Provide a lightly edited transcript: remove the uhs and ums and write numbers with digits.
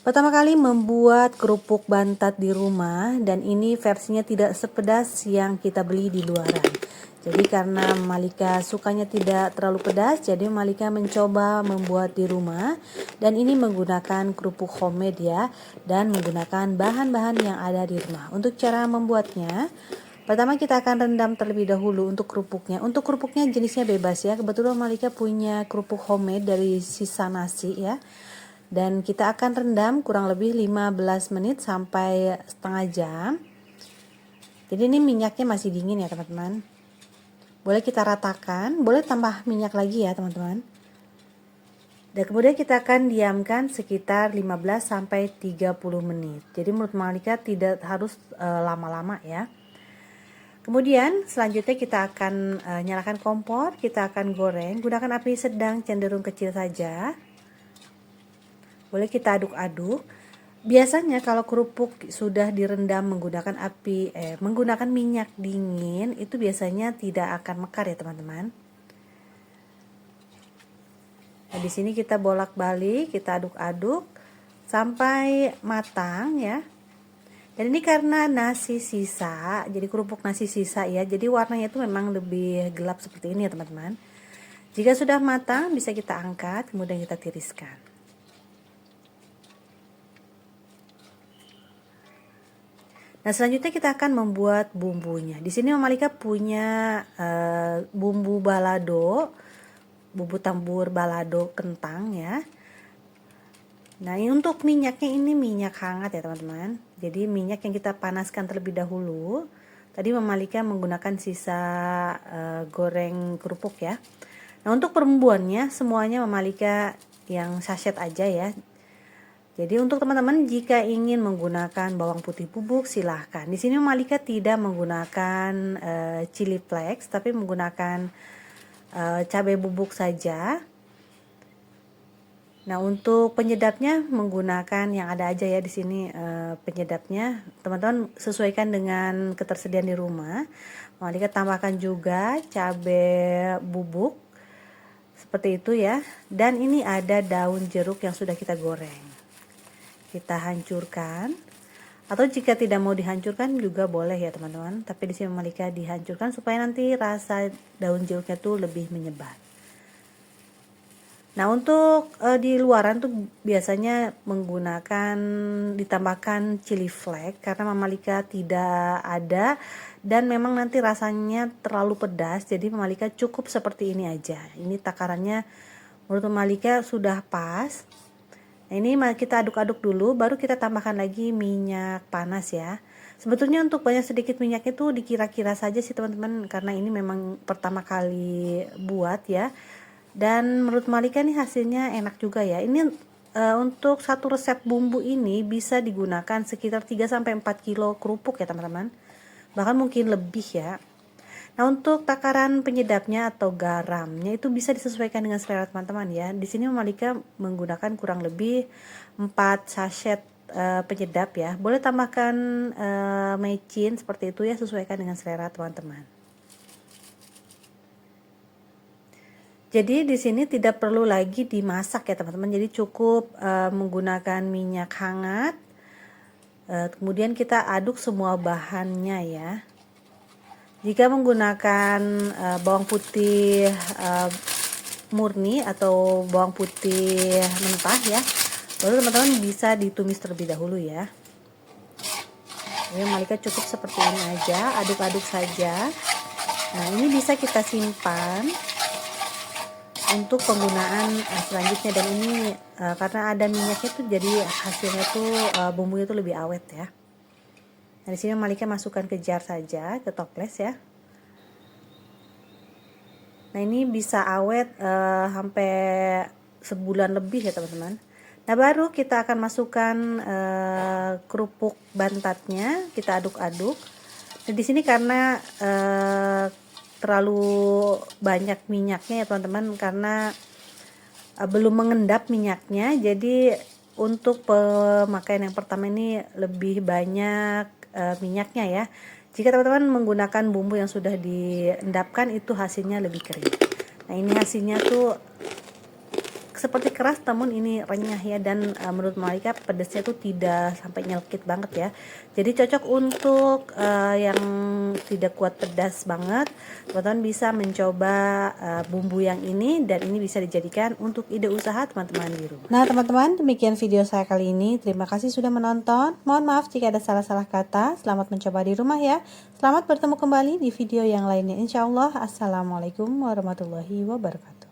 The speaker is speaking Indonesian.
Pertama kali membuat kerupuk bantat di rumah, dan ini versinya tidak sepedas yang kita beli di luaran. Jadi karena Malika sukanya tidak terlalu pedas, jadi Malika mencoba membuat di rumah, dan ini menggunakan kerupuk homemade ya, dan menggunakan bahan-bahan yang ada di rumah. Untuk cara membuatnya, pertama kita akan rendam terlebih dahulu untuk kerupuknya. Untuk kerupuknya jenisnya bebas ya. Kebetulan Malika punya kerupuk homemade dari sisa nasi ya. Dan kita akan rendam kurang lebih 15 menit sampai setengah jam. Jadi ini minyaknya masih dingin ya teman-teman. Boleh kita ratakan, boleh tambah minyak lagi ya teman-teman. Dan kemudian kita akan diamkan sekitar 15 sampai 30 menit. Jadi menurut Malika tidak harus lama-lama ya. Kemudian selanjutnya kita akan nyalakan kompor, kita akan goreng. Gunakan api sedang cenderung kecil saja. Boleh kita aduk-aduk. Biasanya kalau kerupuk sudah direndam menggunakan menggunakan minyak dingin, itu biasanya tidak akan mekar ya teman-teman. Nah, di sini kita bolak-balik, kita aduk-aduk sampai matang ya. Dan ini karena nasi sisa, jadi kerupuk nasi sisa ya. Jadi warnanya itu memang lebih gelap seperti ini ya teman-teman. Jika sudah matang bisa kita angkat, kemudian kita tiriskan. Nah, selanjutnya kita akan membuat bumbunya. Di sini Malika punya bumbu balado, bumbu tambur balado kentang ya. Nah, ini untuk minyaknya, ini minyak hangat ya teman-teman. Jadi minyak yang kita panaskan terlebih dahulu. Tadi Malika menggunakan sisa goreng kerupuk ya. Nah, untuk perembuannya semuanya Malika yang sachet aja ya. Jadi untuk teman-teman jika ingin menggunakan bawang putih bubuk silahkan. Di sini Malika tidak menggunakan chili flakes, tapi menggunakan cabai bubuk saja. Nah, untuk penyedapnya menggunakan yang ada aja ya di sini penyedapnya. Teman-teman sesuaikan dengan ketersediaan di rumah. Malika tambahkan juga cabai bubuk seperti itu ya. Dan ini ada daun jeruk yang sudah kita goreng. Kita hancurkan, atau jika tidak mau dihancurkan juga boleh ya teman-teman, tapi di sini Malika dihancurkan supaya nanti rasa daun jeruknya tuh lebih menyebar. Nah, untuk di luaran tuh biasanya menggunakan ditambahkan chili flake karena Malika tidak ada dan memang nanti rasanya terlalu pedas, jadi Malika cukup seperti ini aja. Ini takarannya menurut Malika sudah pas. Nah, ini kita aduk-aduk dulu, baru kita tambahkan lagi minyak panas ya. Sebetulnya untuk banyak sedikit minyak itu dikira-kira saja sih teman-teman, karena ini memang pertama kali buat ya. Dan menurut Malika nih hasilnya enak juga ya. Ini untuk satu resep bumbu ini bisa digunakan sekitar 3-4 kilo kerupuk ya teman-teman. Bahkan mungkin lebih ya. Nah, untuk takaran penyedapnya atau garamnya itu bisa disesuaikan dengan selera teman-teman ya. Di sini Malika menggunakan kurang lebih 4 sachet penyedap ya. Boleh tambahkan mecin seperti itu ya, sesuaikan dengan selera teman-teman. Jadi di sini tidak perlu lagi dimasak ya teman-teman. Jadi cukup menggunakan minyak hangat. Kemudian kita aduk semua bahannya ya. Jika menggunakan bawang putih murni atau bawang putih mentah ya, baru teman-teman bisa ditumis terlebih dahulu ya. Jadi Malika cukup seperti ini aja, aduk-aduk saja. Nah, ini bisa kita simpan untuk penggunaan selanjutnya, dan ini karena ada minyaknya tuh jadi hasilnya tuh bumbunya tuh lebih awet ya. Nah, di sini Malika masukkan ke jar saja, ke toples ya. Nah, ini bisa awet sampai sebulan lebih ya teman-teman. Nah, baru kita akan masukkan kerupuk bantatnya, kita aduk-aduk. Nah, di sini karena terlalu banyak minyaknya ya teman-teman, karena belum mengendap minyaknya, jadi untuk pemakaian yang pertama ini lebih banyak minyaknya ya. Jika teman-teman menggunakan bumbu yang sudah diendapkan itu hasilnya lebih kering. Nah, ini hasilnya tuh seperti keras namun ini renyah ya, dan menurut Malika pedasnya tuh tidak sampai nyelkit banget ya. Jadi cocok untuk yang tidak kuat pedas banget. Teman-teman bisa mencoba bumbu yang ini, dan ini bisa dijadikan untuk ide usaha teman-teman di rumah. Nah teman-teman, demikian video saya kali ini. Terima kasih sudah menonton. Mohon maaf jika ada salah-salah kata. Selamat mencoba di rumah ya. Selamat bertemu kembali di video yang lainnya insya Allah. Assalamualaikum warahmatullahi wabarakatuh.